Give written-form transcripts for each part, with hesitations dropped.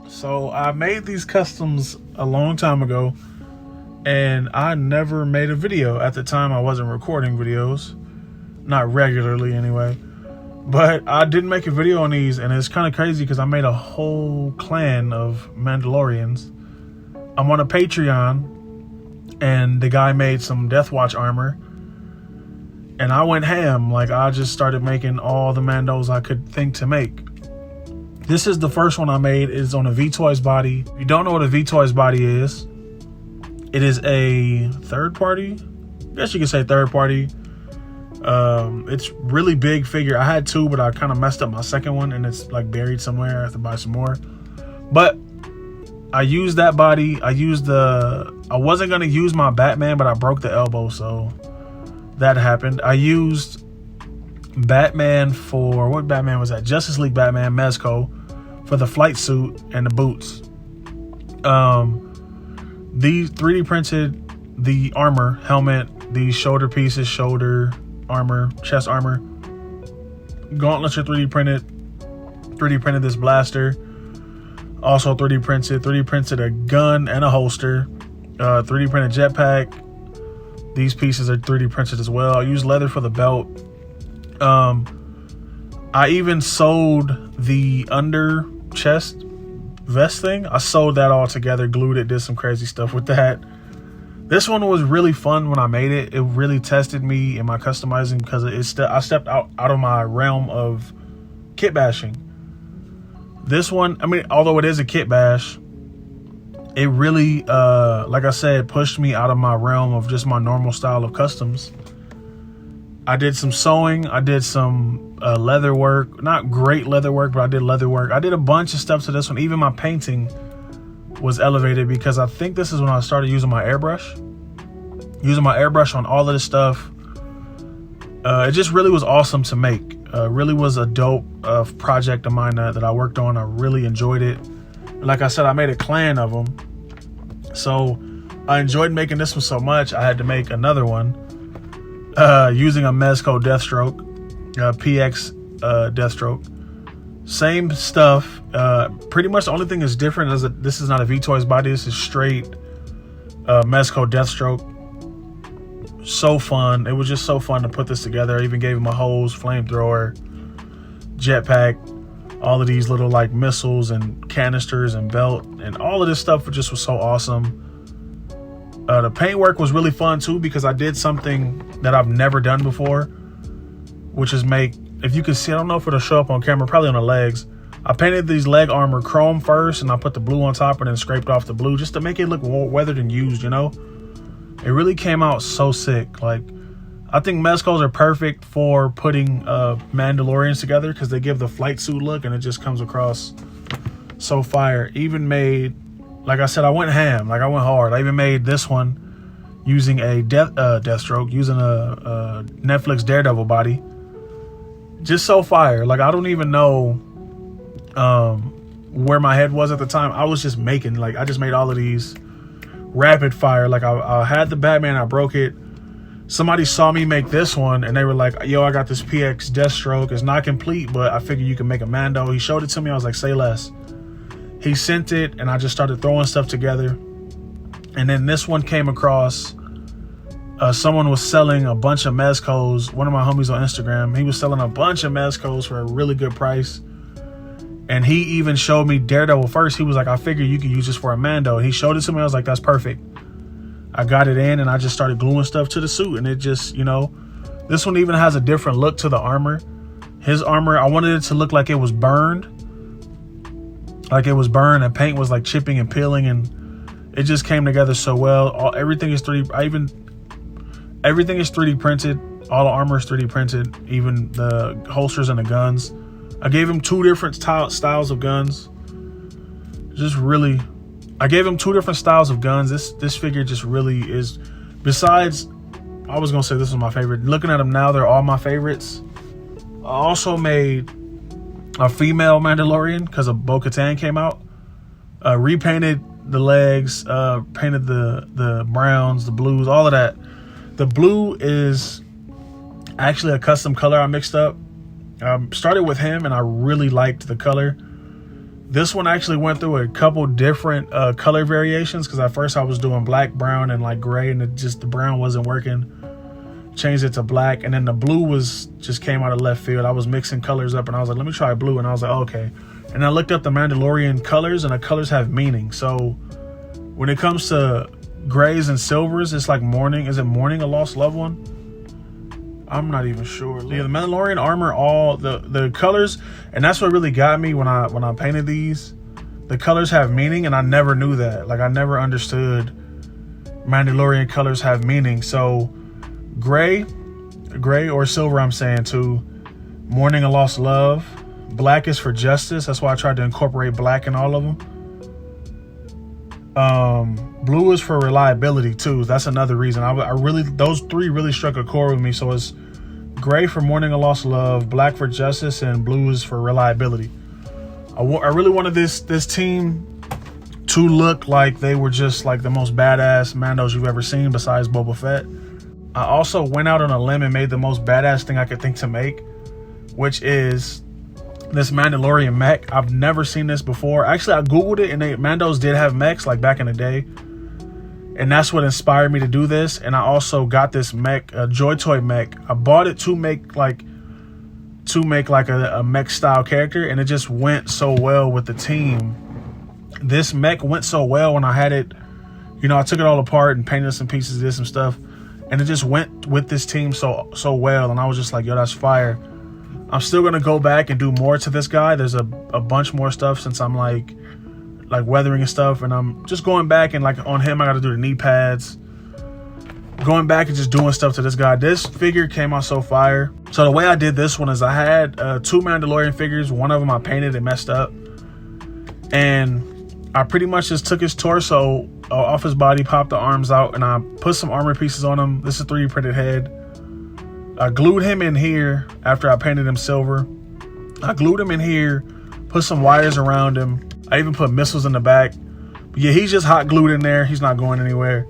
So I made these customs a long time ago, and I never made a video. At the time, I wasn't recording videos, not regularly anyway. But I did make a video on these, and it's kind of crazy because I made a whole clan of Mandalorians. I'm on a Patreon, and the guy made some Death Watch armor, and I went ham. Like, I just started making all the Mandos I could think to make. This is the first one I made. It's on a V-Toys body. If you don't know what a V-Toys body is, it is a third party. I guess you could say third party. It's really big figure. I had two, but I kind of messed up my second one, and it's like buried somewhere. I have to buy some more. But I used that body. I wasn't going to use my Batman, but I broke the elbow, so that happened. I used Batman for, what Batman was that? Justice League Batman, Mezco, for the flight suit and the boots. These 3D printed the armor, helmet, these shoulder pieces, shoulder armor, chest armor. Gauntlets are 3D printed. 3D printed this blaster. Also 3D printed a gun and a holster. 3D printed jetpack. These pieces are 3D printed as well. I used leather for the belt. I even sewed the under chest vest thing. I sewed that all together, glued it, did some crazy stuff with that. This one was really fun when I made it. It really tested me in my customizing because I stepped out of my realm of kit bashing. This one, I mean, although it is a kit bash, it really, like I said, pushed me out of my realm of just my normal style of customs. I did some sewing. I did some leather work. Not great leather work, but I did leather work. I did a bunch of stuff to this one. Even my painting was elevated because I think this is when I started using my airbrush. Using my airbrush on all of this stuff. It just really was awesome to make. Really was a dope project of mine that I worked on. I really enjoyed it. Like I said, I made a clan of them. So I enjoyed making this one so much, I had to make another one. Using a Mezco Deathstroke, PX Deathstroke. Same stuff. Pretty much the only thing that's different is that this is not a V-Toys body. This is straight Mezco Deathstroke. So fun. It was just so fun to put this together. I even gave him a hose, flamethrower, jetpack, all of these little like missiles and canisters and belt, and all of this stuff just was so awesome. The paint work was really fun too because I did something that I've never done before, which is make, if you can see, I don't know if it'll show up on camera, probably on the legs. I painted these leg armor chrome first, and I put the blue on top and then scraped off the blue just to make it look weathered and used, you know? It really came out so sick. Like, I think Mezcos are perfect for putting Mandalorians together because they give the flight suit look and it just comes across so fire. Even made, like I said, I went ham. Like, I went hard. I even made this one using a Deathstroke, using a Netflix Daredevil body. Just so fire. Like, I don't even know where my head was at the time. I was just making, like, I just made all of these rapid fire. Like, I had the Batman, I broke it. Somebody saw me make this one and they were like, yo, I got this PX Deathstroke. It's not complete, but I figured you can make a Mando. He showed it to me. I was like, say less. He sent it and I just started throwing stuff together. And then this one came across, someone was selling a bunch of Mezcos. One of my homies on Instagram, he was selling a bunch of Mezcos for a really good price. And he even showed me Daredevil first. He was like, I figured you could use this for a Mando. And he showed it to me. I was like, that's perfect. I got it in and I just started gluing stuff to the suit. And it just, you know, this one even has a different look to the armor. His armor, I wanted it to look like it was burned. Like it was burned and paint was like chipping and peeling. And it just came together so well. Everything is 3D. Everything is 3D printed. All the armor is 3D printed. Even the holsters and the guns. I gave him two different styles of guns. Just really, I gave him two different styles of guns. This figure just really is, besides, I was gonna say this was my favorite. Looking at them now, they're all my favorites. I also made a female Mandalorian because a Bo-Katan came out. Repainted the legs, painted the browns, the blues, all of that. The blue is actually a custom color I mixed up. Started with him and I really liked the color. This one actually went through a couple different color variations, because at first I was doing black, brown, and like gray, and the brown wasn't working. Changed it to black, and then the blue just came out of left field. I was mixing colors up, and I was like, let me try blue, and I was like, okay. And I looked up the Mandalorian colors, and the colors have meaning. So when it comes to grays and silvers, it's like mourning. Is it mourning a lost loved one? I'm not even sure. Yeah, the Mandalorian armor, all the colors, and that's what really got me when I painted these. The colors have meaning, and I never knew that. Like, I never understood Mandalorian colors have meaning. So gray or silver, I'm saying too. Mourning a lost love. Black is for justice. That's why I tried to incorporate black in all of them. Blue is for reliability too. That's another reason. I really, those three really struck a chord with me. So it's gray for mourning a lost love, black for justice, and blue is for reliability. I really wanted this team to look like they were just like the most badass Mandos you've ever seen besides Boba Fett. I also went out on a limb and made the most badass thing I could think to make, which is this Mandalorian mech. I've never seen this before. Actually, I googled it, and Mandos did have mechs like back in the day, and that's what inspired me to do this. And I also got this mech, a Joy Toy mech. I bought it to make like a mech style character, and it just went so well with the team. This mech went so well when I had it. You know, I took it all apart and painted some pieces, did some stuff, and it just went with this team so well. And I was just like, yo, that's fire. I'm still gonna go back and do more to this guy. There's a bunch more stuff, since I'm like weathering and stuff, and I'm just going back and like on him I gotta do the knee pads, going back and just doing stuff to this guy. This figure came out so fire. So the way I did this one is I had two Mandalorian figures. One of them I painted and messed up, and I pretty much just took his torso off his body, popped the arms out, and I put some armor pieces on him. This is a 3D printed head. I glued him in here after I painted him silver. I glued him in here, put some wires around him. I even put missiles in the back. But yeah, he's just hot glued in there. He's not going anywhere.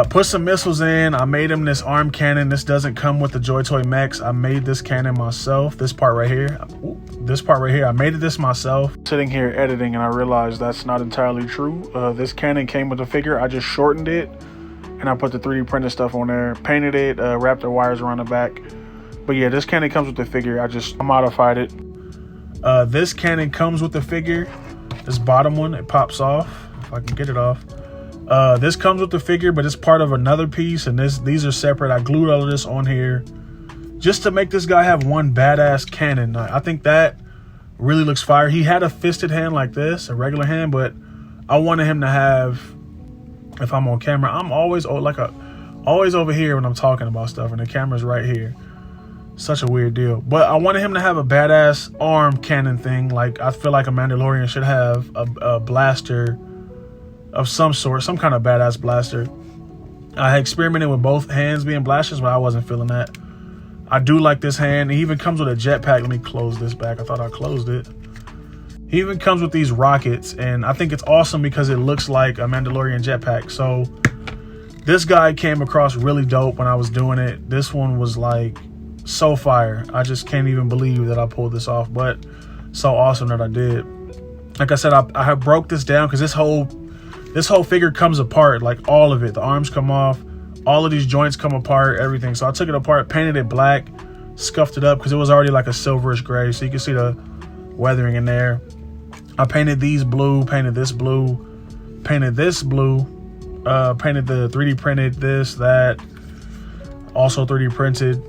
Put some missiles in. I made him this arm cannon. This doesn't come with the Joy Toy mechs. I made this cannon myself. This part right here. This part right here. I made this myself. Sitting here editing, and I realized that's not entirely true. This cannon came with the figure. I just shortened it, and I put the 3D printed stuff on there, painted it, wrapped the wires around the back. But yeah, this cannon comes with the figure. I modified it. This cannon comes with the figure. This bottom one, it pops off. If I can get it off. This comes with the figure, but it's part of another piece, and these are separate. I glued all of this on here just to make this guy have one badass cannon. I think that really looks fire. He had a fisted hand like this, a regular hand, but I wanted him to have, if I'm on camera, I'm always over here when I'm talking about stuff, and the camera's right here. Such a weird deal. But I wanted him to have a badass arm cannon thing. Like, I feel like a Mandalorian should have a blaster of some sort, some kind of badass blaster. I had experimented with both hands being blasters, but I wasn't feeling that. I do like this hand. He even comes with a jetpack. Let me close this back. I thought I closed it. He even comes with these rockets, and I think it's awesome because it looks like a Mandalorian jetpack. So this guy came across really dope when I was doing it. This one was like so fire. I just can't even believe that I pulled this off, but so awesome that I did. Like I said, I broke this down because this whole figure comes apart, like all of it. The arms come off, all of these joints come apart, everything. So I took it apart, painted it black, scuffed it up because it was already like a silverish gray, so you can see the weathering in there. I painted these blue, painted this blue, painted this blue, painted the 3D printed this, that, also 3D printed,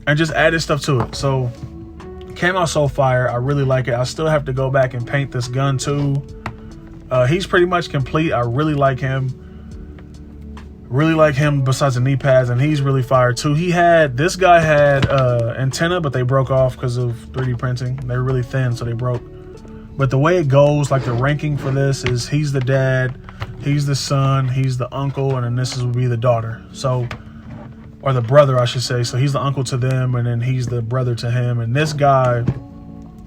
and just added stuff to it. So came out so fire. I really like it. I still have to go back and paint this gun too. He's pretty much complete. I really like him. Really like him besides the knee pads, and he's really fire too. This guy had antenna, but they broke off because of 3D printing. They were really thin, so they broke. But the way it goes, like the ranking for this is he's the dad, he's the son, he's the uncle, and then this would be the daughter. So, or the brother, I should say. So he's the uncle to them, and then he's the brother to him. And this guy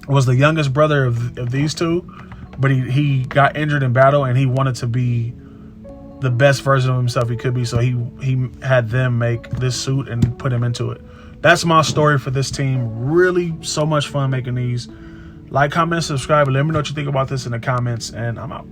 was the youngest brother of these two, but he got injured in battle, and he wanted to be the best version of himself he could be. So he had them make this suit and put him into it. That's my story for this team. Really so much fun making these. Like, comment, subscribe. Let me know what you think about this in the comments, and I'm out.